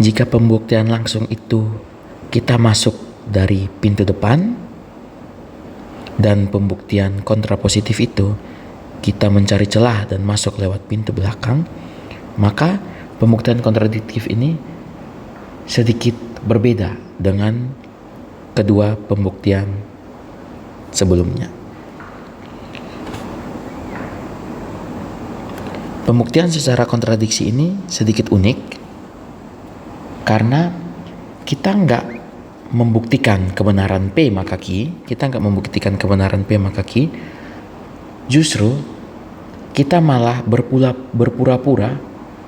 Jika pembuktian langsung itu kita masuk dari pintu depan, dan pembuktian kontrapositif itu kita mencari celah dan masuk lewat pintu belakang, maka pembuktian kontradiktif ini sedikit berbeda dengan kedua pembuktian sebelumnya. Pembuktian secara kontradiksi ini sedikit unik karena kita nggak membuktikan kebenaran P maka Q, justru kita malah berpura-pura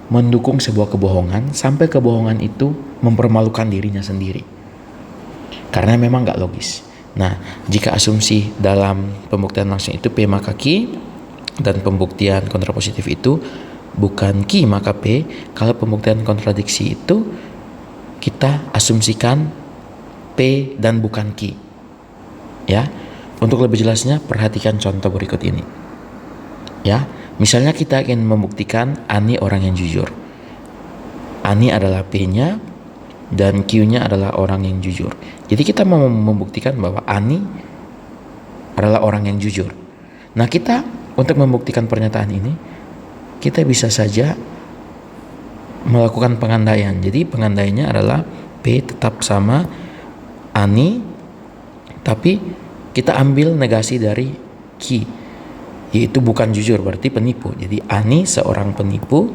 mendukung sebuah kebohongan sampai kebohongan itu mempermalukan dirinya sendiri. Karena memang nggak logis. Nah, jika asumsi dalam pembuktian langsung itu P maka Q, dan pembuktian kontrapositif itu bukan Q maka P, kalau pembuktian kontradiksi itu kita asumsikan P dan bukan Q. Ya, untuk lebih jelasnya perhatikan contoh berikut ini. Ya, misalnya kita ingin membuktikan Ani orang yang jujur. Ani adalah P-nya dan Q-nya adalah orang yang jujur. Jadi kita mau membuktikan bahwa Ani adalah orang yang jujur. Nah, kita untuk membuktikan pernyataan ini, kita bisa saja melakukan pengandaian. Jadi pengandaiannya adalah P tetap sama Ani, tapi kita ambil negasi dari Q, yaitu bukan jujur, berarti penipu. Jadi Ani seorang penipu.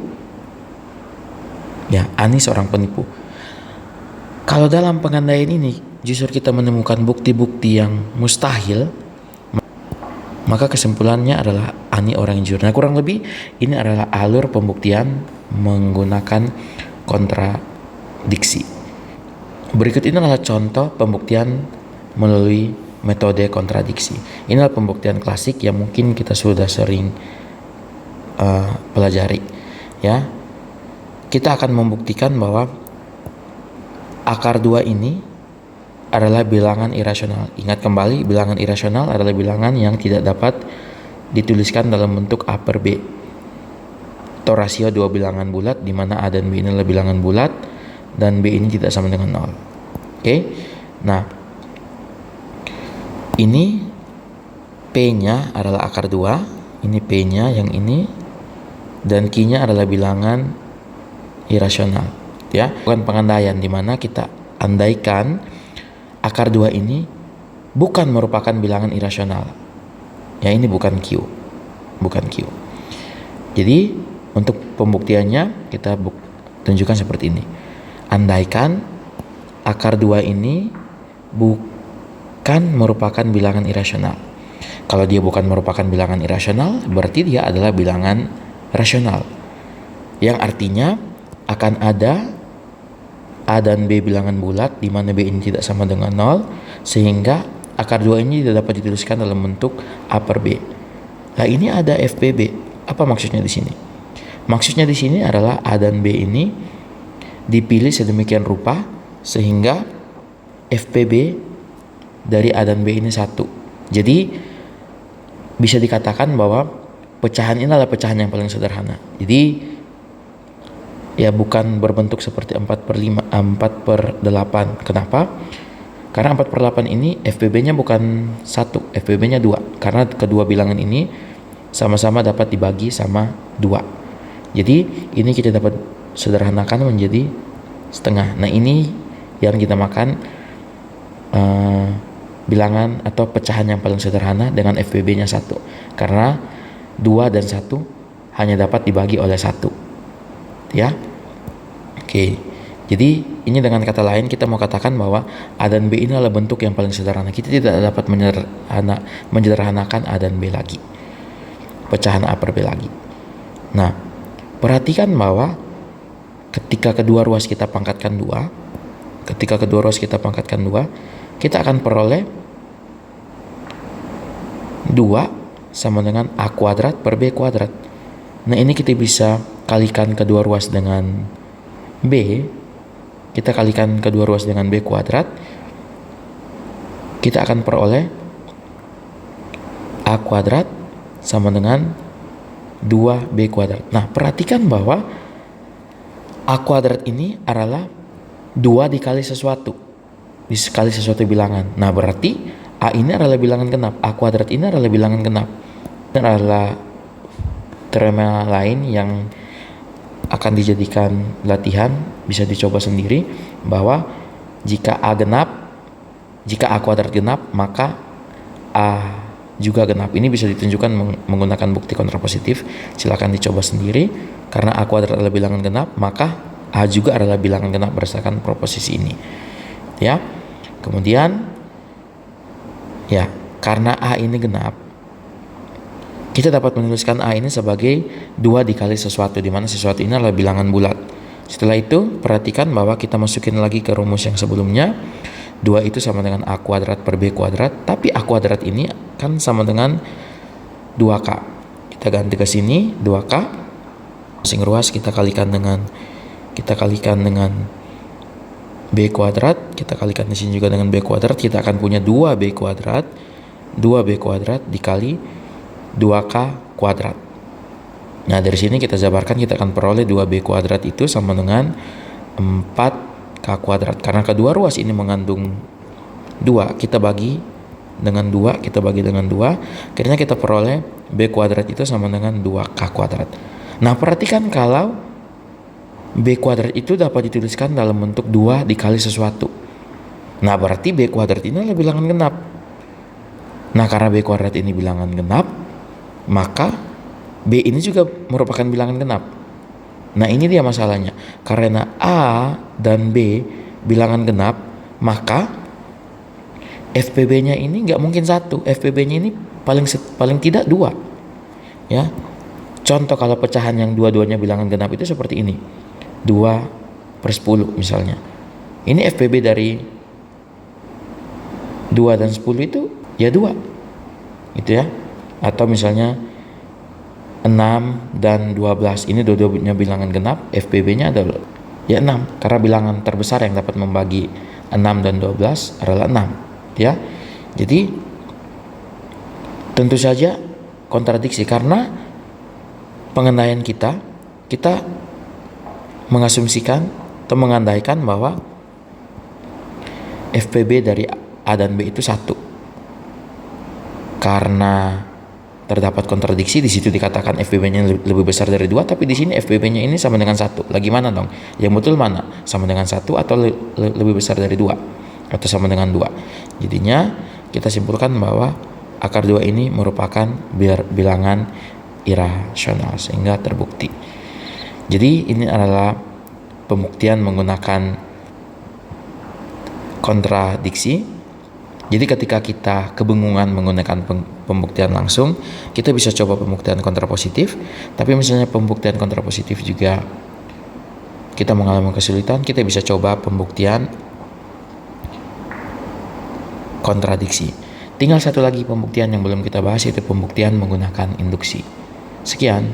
Ya, Ani seorang penipu. Kalau dalam pengandaian ini justru kita menemukan bukti-bukti yang mustahil, maka kesimpulannya adalah Ani orang yang jujur. Nah, kurang lebih ini adalah alur pembuktian menggunakan kontradiksi. Berikut ini adalah contoh pembuktian melalui metode kontradiksi. Inilah pembuktian klasik yang mungkin kita sudah sering pelajari. Ya, kita akan membuktikan bahwa akar 2 ini adalah bilangan irasional. Ingat kembali, bilangan irasional adalah bilangan yang tidak dapat dituliskan dalam bentuk A per B. Atau rasio 2 bilangan bulat di mana A dan B ini adalah bilangan bulat dan B ini tidak sama dengan 0. Oke. Nah, ini P-nya adalah akar 2, ini P-nya yang ini, dan Q-nya adalah bilangan irasional. Ya, bukan pengandaian di mana kita andaikan akar 2 ini bukan merupakan bilangan irasional. Ya, ini bukan Q. Jadi, untuk pembuktiannya kita tunjukkan seperti ini. Andaikan akar 2 ini bukan merupakan bilangan irasional. Kalau dia bukan merupakan bilangan irasional, berarti dia adalah bilangan rasional. Yang artinya akan ada A dan B bilangan bulat di mana B ini tidak sama dengan 0, sehingga akar 2 ini tidak dapat dituliskan dalam bentuk A per B. Nah, ini ada FPB. Apa maksudnya di sini? Maksudnya di sini adalah A dan B ini dipilih sedemikian rupa sehingga FPB dari A dan B ini 1. Jadi bisa dikatakan bahwa pecahan ini adalah pecahan yang paling sederhana. Jadi ya bukan berbentuk seperti 4/8. Kenapa? Karena 4/8 ini FPB-nya bukan 1, FPB-nya 2. Karena kedua bilangan ini sama-sama dapat dibagi sama 2. Jadi ini kita dapat sederhanakan menjadi setengah. Nah, ini yang kita makan bilangan atau pecahan yang paling sederhana dengan FPB-nya 1. Karena 2 dan 1 hanya dapat dibagi oleh 1. Ya. Oke, jadi ini dengan kata lain kita mau katakan bahwa A dan B ini adalah bentuk yang paling sederhana. Kita tidak dapat menyederhanakan A dan B lagi, pecahan A per B lagi. Nah, perhatikan bahwa ketika kedua ruas kita pangkatkan 2, kita akan peroleh 2 sama dengan A kuadrat per B kuadrat. Nah, ini kita bisa kalikan kedua ruas dengan B, kita kalikan kedua ruas dengan B kuadrat, kita akan peroleh A kuadrat sama dengan 2B kuadrat. Nah, perhatikan bahwa A kuadrat ini adalah 2 dikali sesuatu. Dikali sesuatu bilangan. Nah berarti A ini adalah bilangan genap. A kuadrat ini adalah bilangan genap. Ini adalah teorema lain yang akan dijadikan latihan, bisa dicoba sendiri, bahwa jika A kuadrat genap, maka A juga genap. Ini bisa ditunjukkan menggunakan bukti kontrapositif. Silakan dicoba sendiri. Karena A kuadrat adalah bilangan genap, maka A juga adalah bilangan genap berdasarkan proposisi ini. Ya. Kemudian ya, karena A ini genap, kita dapat menuliskan A ini sebagai 2 dikali sesuatu, di mana sesuatu ini adalah bilangan bulat. Setelah itu, perhatikan bahwa kita masukin lagi ke rumus yang sebelumnya. 2 itu sama dengan A kuadrat per B kuadrat, tapi A kuadrat ini kan sama dengan 2K. Kita ganti ke sini 2K. Sing ruas kita kalikan dengan B kuadrat, kita kalikan di sini juga dengan B kuadrat, kita akan punya 2B kuadrat dikali 2K kuadrat. Nah dari sini kita jabarkan, kita akan peroleh 2B kuadrat itu sama dengan 4K kuadrat. Karena kedua ruas ini mengandung 2, kita bagi dengan 2, akhirnya kita peroleh B kuadrat itu sama dengan 2K kuadrat. Nah perhatikan kalau B kuadrat itu dapat dituliskan dalam bentuk 2 dikali sesuatu. Nah berarti B kuadrat ini adalah bilangan genap. Nah karena B kuadrat ini bilangan genap, maka B ini juga merupakan bilangan genap. Nah ini dia masalahnya. Karena A dan B bilangan genap, maka FPB-nya ini nggak mungkin 1. FPB-nya ini paling tidak 2. Ya. Contoh kalau pecahan yang dua-duanya bilangan genap itu seperti ini. 2/10 misalnya. Ini FPB dari 2 dan 10 itu ya 2. Gitu ya. Atau misalnya 6 dan 12. Ini dua-duanya bilangan genap, FPB-nya adalah ya 6. Karena bilangan terbesar yang dapat membagi 6 dan 12 adalah 6. Ya. Jadi tentu saja kontradiksi karena pengendaian kita mengasumsikan atau mengandaikan bahwa FPB dari A dan B itu 1. Karena terdapat kontradiksi, di situ dikatakan FPB-nya lebih besar dari 2, tapi di sini FPB-nya ini sama dengan 1. Lagi mana dong? Yang betul mana? Sama dengan 1 atau lebih besar dari 2? Atau sama dengan 2? Jadinya kita simpulkan bahwa akar 2 ini merupakan bilangan irasional sehingga terbukti. Jadi ini adalah pembuktian menggunakan kontradiksi. Jadi ketika kita kebingungan menggunakan pembuktian langsung, kita bisa coba pembuktian kontrapositif. Tapi misalnya pembuktian kontrapositif juga kita mengalami kesulitan, kita bisa coba pembuktian kontradiksi. Tinggal satu lagi pembuktian yang belum kita bahas, yaitu pembuktian menggunakan induksi. Sekian.